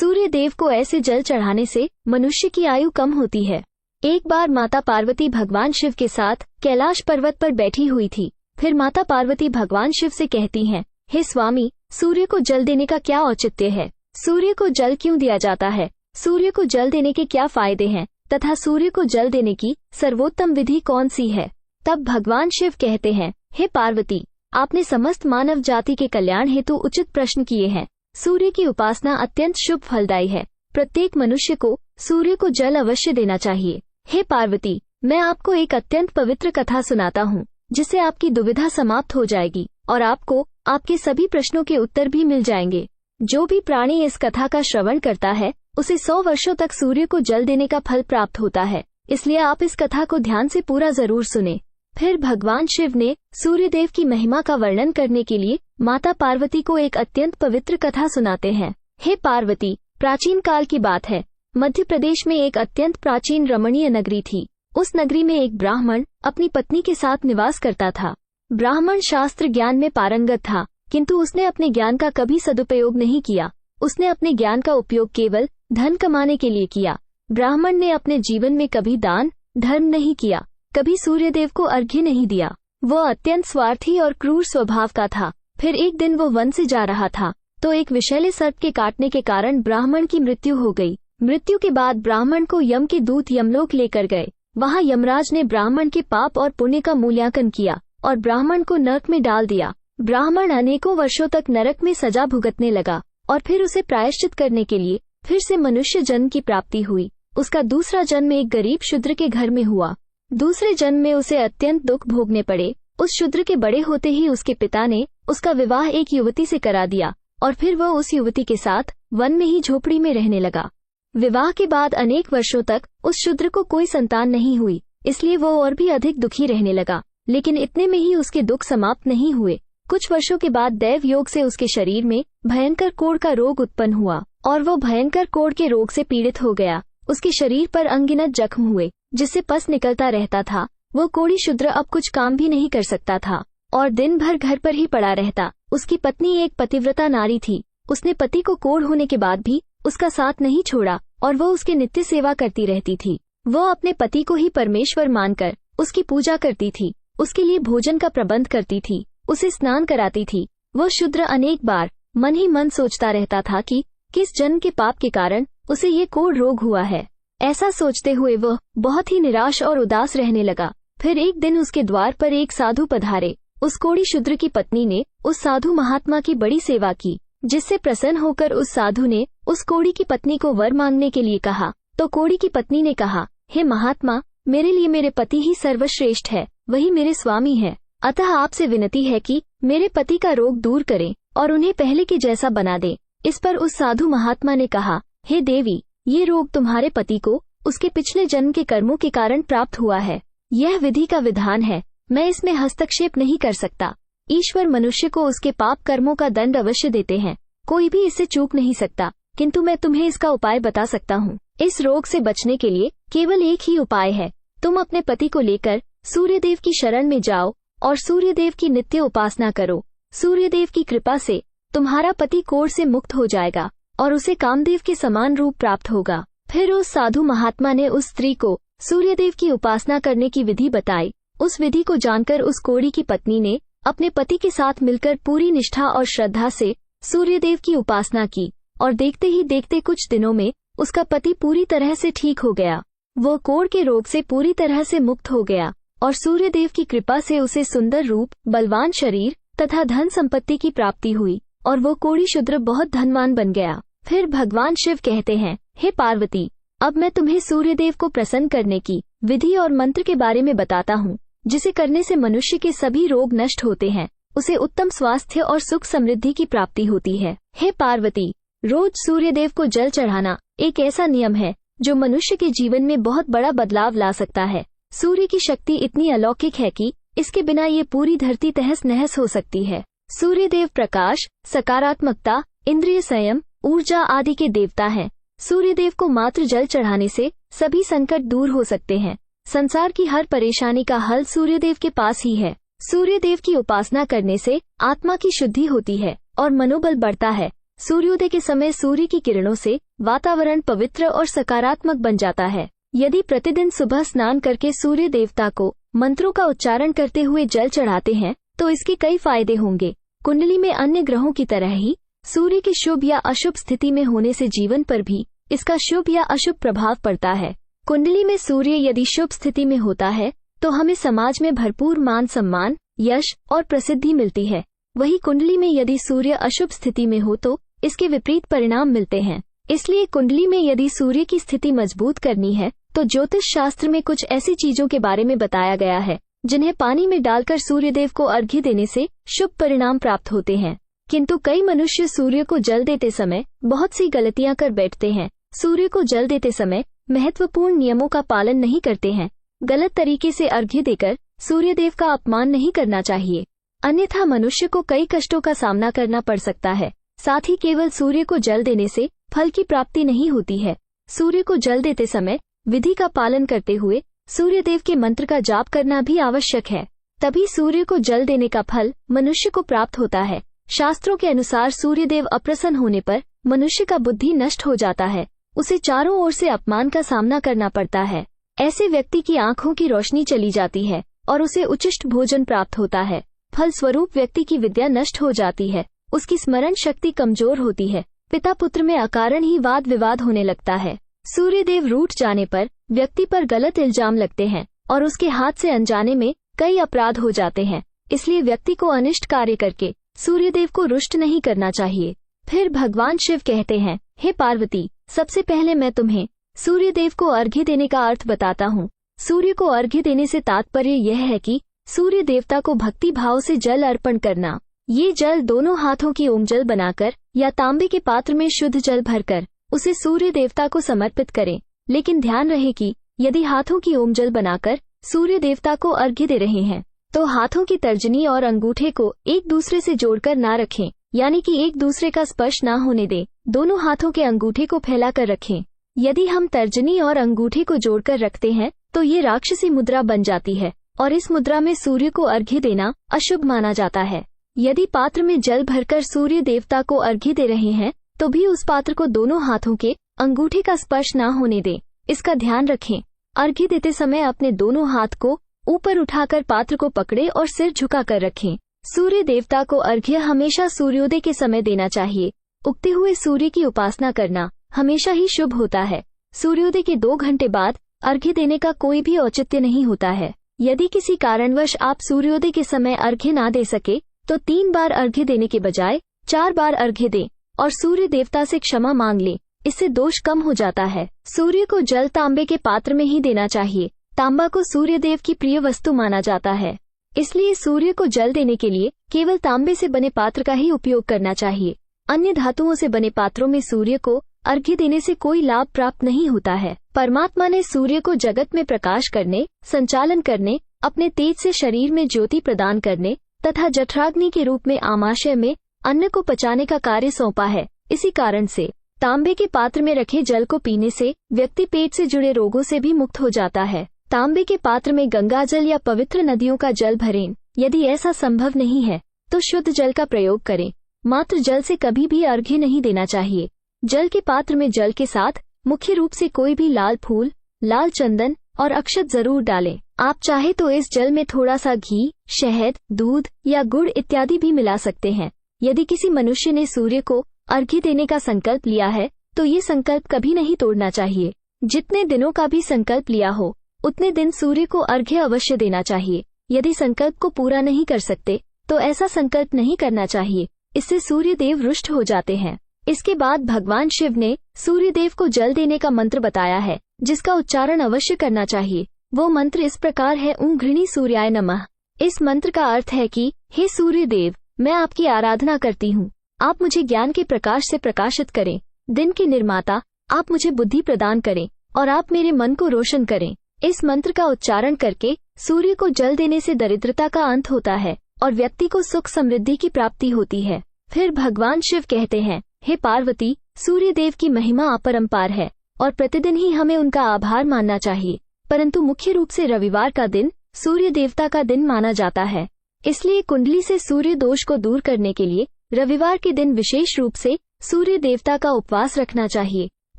सूर्य देव को ऐसे जल चढ़ाने से मनुष्य की आयु कम होती है। एक बार माता पार्वती भगवान शिव के साथ कैलाश पर्वत पर बैठी हुई थी। फिर माता पार्वती भगवान शिव से कहती हैं, हे स्वामी, सूर्य को जल देने का क्या औचित्य है? सूर्य को जल क्यों दिया जाता है? सूर्य को जल देने के क्या फायदे हैं तथा सूर्य को जल देने की सर्वोत्तम विधि कौन सी है? तब भगवान शिव कहते हैं, हे पार्वती, आपने समस्त मानव जाति के कल्याण हेतु उचित प्रश्न किए हैं। सूर्य की उपासना अत्यंत शुभ फलदायी है। प्रत्येक मनुष्य को सूर्य को जल अवश्य देना चाहिए। हे पार्वती, मैं आपको एक अत्यंत पवित्र कथा सुनाता हूँ, जिससे आपकी दुविधा समाप्त हो जाएगी और आपको आपके सभी प्रश्नों के उत्तर भी मिल जाएंगे। जो भी प्राणी इस कथा का श्रवण करता है, उसे 100 वर्षों तक सूर्य को जल देने का फल प्राप्त होता है। इसलिए आप इस कथा को ध्यान से पूरा जरूर सुने। फिर भगवान शिव ने सूर्यदेव की महिमा का वर्णन करने के लिए माता पार्वती को एक अत्यंत पवित्र कथा सुनाते हैं। हे पार्वती, प्राचीन काल की बात है। मध्य प्रदेश में एक अत्यंत प्राचीन रमणीय नगरी थी। उस नगरी में एक ब्राह्मण अपनी पत्नी के साथ निवास करता था। ब्राह्मण शास्त्र ज्ञान में पारंगत था, किंतु उसने अपने ज्ञान का कभी सदुपयोग नहीं किया। उसने अपने ज्ञान का उपयोग केवल धन कमाने के लिए किया। ब्राह्मण ने अपने जीवन में कभी दान धर्म नहीं किया, कभी सूर्यदेव को अर्घ्य नहीं दिया। वो अत्यंत स्वार्थी और क्रूर स्वभाव का था। फिर एक दिन वो वन से जा रहा था तो एक विषैले सर्प के काटने के कारण ब्राह्मण की मृत्यु हो गई। मृत्यु के बाद ब्राह्मण को यम के दूत यमलोक लेकर गए। वहाँ यमराज ने ब्राह्मण के पाप और पुण्य का मूल्यांकन किया और ब्राह्मण को नरक में डाल दिया। ब्राह्मण अनेकों वर्षों तक नरक में सजा भुगतने लगा और फिर उसे प्रायश्चित करने के लिए फिर से मनुष्य जन्म की प्राप्ति हुई। उसका दूसरा जन्म एक गरीब शूद्र के घर में हुआ। दूसरे जन्म में उसे अत्यंत दुख भोगने पड़े। उस शूद्र के बड़े होते ही उसके पिता ने उसका विवाह एक युवती से करा दिया और फिर वह उस युवती के साथ वन में ही झोपड़ी में रहने लगा। विवाह के बाद अनेक वर्षों तक उस शूद्र को कोई संतान नहीं हुई, इसलिए वो और भी अधिक दुखी रहने लगा। लेकिन इतने में ही उसके दुख समाप्त नहीं हुए। कुछ वर्षों के बाद दैव योग से उसके शरीर में भयंकर कोढ़ का रोग उत्पन्न हुआ और वो भयंकर कोढ़ के रोग से पीड़ित हो गया। उसके शरीर पर अनगिनत जख्म हुए, जिससे पस निकलता रहता था। वो कोढ़ी शूद्र अब कुछ काम भी नहीं कर सकता था और दिन भर घर पर ही पड़ा रहता। उसकी पत्नी एक पतिव्रता नारी थी। उसने पति को कोढ़ होने के बाद भी उसका साथ नहीं छोड़ा और वो उसके नित्य सेवा करती रहती थी। वो अपने पति को ही परमेश्वर मानकर उसकी पूजा करती थी, उसके लिए भोजन का प्रबंध करती थी, उसे स्नान कराती थी। वो शूद्र अनेक बार मन ही मन सोचता रहता था कि किस जन्म के पाप के कारण उसे ये कोढ़ रोग हुआ है। ऐसा सोचते हुए वह बहुत ही निराश और उदास रहने लगा। फिर एक दिन उसके द्वार पर एक साधु पधारे। उस कोढ़ी शूद्र की पत्नी ने उस साधु महात्मा की बड़ी सेवा की, जिससे प्रसन्न होकर उस साधु ने उस कोढ़ी की पत्नी को वर मांगने के लिए कहा। तो कोढ़ी की पत्नी ने कहा, हे महात्मा, मेरे लिए मेरे पति ही सर्वश्रेष्ठ है, वही मेरे स्वामी है। अतः आपसे विनती है कि मेरे पति का रोग दूर करें और उन्हें पहले के जैसा बना दें। इस पर उस साधु महात्मा ने कहा, हे देवी, ये रोग तुम्हारे पति को उसके पिछले जन्म के कर्मों के कारण प्राप्त हुआ है। यह विधि का विधान है, मैं इसमें हस्तक्षेप नहीं कर सकता। ईश्वर मनुष्य को उसके पाप कर्मों का दंड अवश्य देते हैं, कोई भी इससे चूक नहीं सकता, किंतु मैं तुम्हें इसका उपाय बता सकता हूँ। इस रोग से बचने के लिए केवल एक ही उपाय है। तुम अपने पति को लेकर सूर्यदेव की शरण में जाओ और सूर्यदेव की नित्य उपासना करो। सूर्यदेव की कृपा से तुम्हारा पति कोढ़ से मुक्त हो जाएगा और उसे कामदेव के समान रूप प्राप्त होगा। फिर उस साधु महात्मा ने उस स्त्री को सूर्यदेव की उपासना करने की विधि बताई। उस विधि को जानकर उस कोढ़ी की पत्नी ने अपने पति के साथ मिलकर पूरी निष्ठा और श्रद्धा से सूर्यदेव की उपासना की और देखते ही देखते कुछ दिनों में उसका पति पूरी तरह से ठीक हो गया। वो कोढ़ के रोग से पूरी तरह से मुक्त हो गया और सूर्यदेव की कृपा से उसे सुंदर रूप, बलवान शरीर तथा धन संपत्ति की प्राप्ति हुई और वो कोढ़ी शूद्र बहुत धनवान बन गया। फिर भगवान शिव कहते हैं, हे पार्वती, अब मैं तुम्हें सूर्यदेव को प्रसन्न करने की विधि और मंत्र के बारे में बताता हूँ, जिसे करने से मनुष्य के सभी रोग नष्ट होते हैं, उसे उत्तम स्वास्थ्य और सुख समृद्धि की प्राप्ति होती है। हे पार्वती, रोज सूर्यदेव को जल चढ़ाना एक ऐसा नियम है जो मनुष्य के जीवन में बहुत बड़ा बदलाव ला सकता है। सूर्य की शक्ति इतनी अलौकिक है कि इसके बिना ये पूरी धरती तहस नहस हो सकती है। सूर्यदेव प्रकाश, सकारात्मकता, इंद्रिय संयम, ऊर्जा आदि के देवता हैं। सूर्यदेव को मात्र जल चढ़ाने से सभी संकट दूर हो सकते हैं। संसार की हर परेशानी का हल सूर्यदेव के पास ही है। सूर्यदेव की उपासना करने से आत्मा की शुद्धि होती है और मनोबल बढ़ता है। सूर्योदय के समय सूर्य की किरणों से वातावरण पवित्र और सकारात्मक बन जाता है। यदि प्रतिदिन सुबह स्नान करके सूर्य देवता को मंत्रों का उच्चारण करते हुए जल चढ़ाते हैं तो इसके कई फायदे होंगे। कुंडली में अन्य ग्रहों की तरह ही सूर्य की शुभ या अशुभ स्थिति में होने से जीवन पर भी इसका शुभ या अशुभ प्रभाव पड़ता है। कुंडली में सूर्य यदि शुभ स्थिति में होता है तो हमें समाज में भरपूर मान सम्मान, यश और प्रसिद्धि मिलती है। वही कुंडली में यदि सूर्य अशुभ स्थिति में हो तो इसके विपरीत परिणाम मिलते हैं। इसलिए कुंडली में यदि सूर्य की स्थिति मजबूत करनी है तो ज्योतिष शास्त्र में कुछ ऐसी चीजों के बारे में बताया गया है जिन्हें पानी में डालकर सूर्यदेव को अर्घ्य देने से शुभ परिणाम प्राप्त होते हैं। किंतु कई मनुष्य सूर्य को जल देते समय बहुत सी गलतियां कर बैठते हैं। सूर्य को जल देते समय महत्वपूर्ण नियमों का पालन नहीं करते हैं। गलत तरीके से अर्घ्य देकर सूर्यदेव का अपमान नहीं करना चाहिए, अन्यथा मनुष्य को कई कष्टों का सामना करना पड़ सकता है। साथ ही केवल सूर्य को जल देने से फल की प्राप्ति नहीं होती है। सूर्य को जल देते समय विधि का पालन करते हुए सूर्यदेव के मंत्र का जाप करना भी आवश्यक है, तभी सूर्य को जल देने का फल मनुष्य को प्राप्त होता है। शास्त्रों के अनुसार सूर्यदेव अप्रसन्न होने पर मनुष्य का बुद्धि नष्ट हो जाता है, उसे चारों ओर से अपमान का सामना करना पड़ता है। ऐसे व्यक्ति की आंखों की रोशनी चली जाती है और उसे उचिष्ट भोजन प्राप्त होता है। फल स्वरूप व्यक्ति की विद्या नष्ट हो जाती है, उसकी स्मरण शक्ति कमजोर होती है, पिता पुत्र में अकारण ही वाद विवाद होने लगता है। सूर्यदेव रूठ जाने पर व्यक्ति पर गलत इल्जाम लगते हैं और उसके हाथ से अनजाने में कई अपराध हो जाते हैं। इसलिए व्यक्ति को अनिष्ट कार्य करके सूर्यदेव को रुष्ट नहीं करना चाहिए। फिर भगवान शिव कहते हैं, हे पार्वती, सबसे पहले मैं तुम्हें सूर्यदेव को अर्घ्य देने का अर्थ बताता हूँ। सूर्य को अर्घ्य देने से तात्पर्य यह है कि सूर्य देवता को भक्ति भाव से जल अर्पण करना। ये जल दोनों हाथों की ओम जल बनाकर या तांबे के पात्र में शुद्ध जल भरकर उसे सूर्य देवता को समर्पित करें। लेकिन ध्यान रहे कि यदि हाथों की ओम जल बनाकर सूर्य देवता को अर्घ्य दे रहे हैं तो हाथों की तर्जनी और अंगूठे को एक दूसरे से जोड़कर ना रखें, यानी कि एक दूसरे का स्पर्श ना होने दें। दोनों हाथों के अंगूठे को फैलाकर रखें। यदि हम तर्जनी और अंगूठे को जोड़कर रखते हैं तो ये राक्षसी मुद्रा बन जाती है और इस मुद्रा में सूर्य को अर्घ्य देना अशुभ माना जाता है। यदि पात्र में जल भरकर सूर्य देवता को अर्घ्य दे रहे हैं तो भी उस पात्र को दोनों हाथों के अंगूठे का स्पर्श ना होने दें, इसका ध्यान रखें। अर्घ्य देते समय अपने दोनों हाथ को ऊपर उठाकर पात्र को पकड़े और सिर झुकाकर रखें। सूर्य देवता को अर्घ्य हमेशा सूर्योदय के समय देना चाहिए। उगते हुए सूर्य की उपासना करना हमेशा ही शुभ होता है। सूर्योदय के 2 घंटे बाद अर्घ्य देने का कोई भी औचित्य नहीं होता है। यदि किसी कारणवश आप सूर्योदय के समय अर्घ्य ना दे सके तो 3 बार अर्घ्य देने के बजाय 4 बार अर्घ्य दें और सूर्य देवता से क्षमा मांग लें, इससे दोष कम हो जाता है। सूर्य को जल तांबे के पात्र में ही देना चाहिए। तांबा को सूर्य देव की प्रिय वस्तु माना जाता है, इसलिए सूर्य को जल देने के लिए केवल तांबे से बने पात्र का ही उपयोग करना चाहिए। अन्य धातुओं से बने पात्रों में सूर्य को अर्घ्य देने से कोई लाभ प्राप्त नहीं होता है। परमात्मा ने सूर्य को जगत में प्रकाश करने, संचालन करने, अपने तेज से शरीर में ज्योति प्रदान करने तथा जठराग्नि के रूप में आमाशय में अन्न को पचाने का कार्य सौंपा है। इसी कारण से तांबे के पात्र में रखे जल को पीने से व्यक्ति पेट से जुड़े रोगों से भी मुक्त हो जाता है। तांबे के पात्र में गंगा जल या पवित्र नदियों का जल भरें। यदि ऐसा संभव नहीं है तो शुद्ध जल का प्रयोग करें। मात्र जल से कभी भी अर्घ्य नहीं देना चाहिए। जल के पात्र में जल के साथ मुख्य रूप से कोई भी लाल फूल, लाल चंदन और अक्षत जरूर डालें। आप चाहे तो इस जल में थोड़ा सा घी, शहद, दूध या गुड़ इत्यादि भी मिला सकते हैं। यदि किसी मनुष्य ने सूर्य को अर्घ्य देने का संकल्प लिया है तो ये संकल्प कभी नहीं तोड़ना चाहिए। जितने दिनों का भी संकल्प लिया हो उतने दिन सूर्य को अर्घ्य अवश्य देना चाहिए। यदि संकल्प को पूरा नहीं कर सकते तो ऐसा संकल्प नहीं करना चाहिए, इससे सूर्य देव रुष्ट हो जाते हैं। इसके बाद भगवान शिव ने सूर्य देव को जल देने का मंत्र बताया है जिसका उच्चारण अवश्य करना चाहिए। वो मंत्र इस प्रकार है, ओम घृणी सूर्याय नमः। इस मंत्र का अर्थ है कि हे सूर्य देव, मैं आपकी आराधना करती हूँ। आप मुझे ज्ञान के प्रकाश से प्रकाशित करें। दिन के निर्माता, आप मुझे बुद्धि प्रदान करें और आप मेरे मन को रोशन करें। इस मंत्र का उच्चारण करके सूर्य को जल देने से दरिद्रता का अंत होता है और व्यक्ति को सुख समृद्धि की प्राप्ति होती है। फिर भगवान शिव कहते हैं, हे पार्वती, सूर्य देव की महिमा अपरंपार है और प्रतिदिन ही हमें उनका आभार मानना चाहिए, परंतु मुख्य रूप से रविवार का दिन सूर्य देवता का दिन माना जाता है। इसलिए कुंडली से सूर्य दोष को दूर करने के लिए रविवार के दिन विशेष रूप से सूर्य देवता का उपवास रखना चाहिए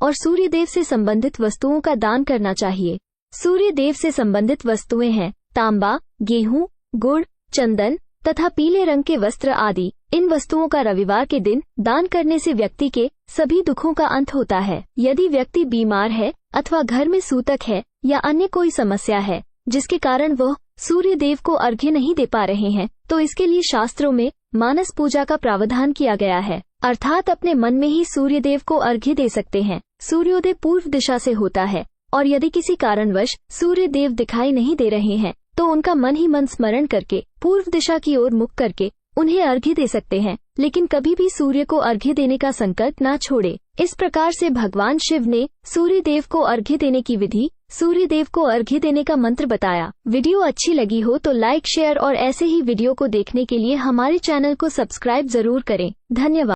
और सूर्य देव से संबंधित वस्तुओं का दान करना चाहिए। सूर्य देव से संबंधित वस्तुएं हैं तांबा, गेहूं, गुड़, चंदन तथा पीले रंग के वस्त्र आदि। इन वस्तुओं का रविवार के दिन दान करने से व्यक्ति के सभी दुखों का अंत होता है। यदि व्यक्ति बीमार है अथवा घर में सूतक है या अन्य कोई समस्या है जिसके कारण वह सूर्य देव को अर्घ्य नहीं दे पा रहे हैं, तो इसके लिए शास्त्रों में मानस पूजा का प्रावधान किया गया है, अर्थात अपने मन में ही सूर्य देव को अर्घ्य दे सकते हैं। सूर्योदय पूर्व दिशा से होता है और यदि किसी कारणवश सूर्य देव दिखाई नहीं दे रहे हैं तो उनका मन ही मन स्मरण करके पूर्व दिशा की ओर मुख करके उन्हें अर्घ्य दे सकते हैं, लेकिन कभी भी सूर्य को अर्घ्य देने का संकल्प न छोड़े। इस प्रकार से भगवान शिव ने सूर्य देव को अर्घ्य देने की विधि, सूर्य देव को अर्घ्य देने का मंत्र बताया। वीडियो अच्छी लगी हो तो लाइक, शेयर और ऐसे ही वीडियो को देखने के लिए हमारे चैनल को सब्सक्राइब जरूर करें। धन्यवाद।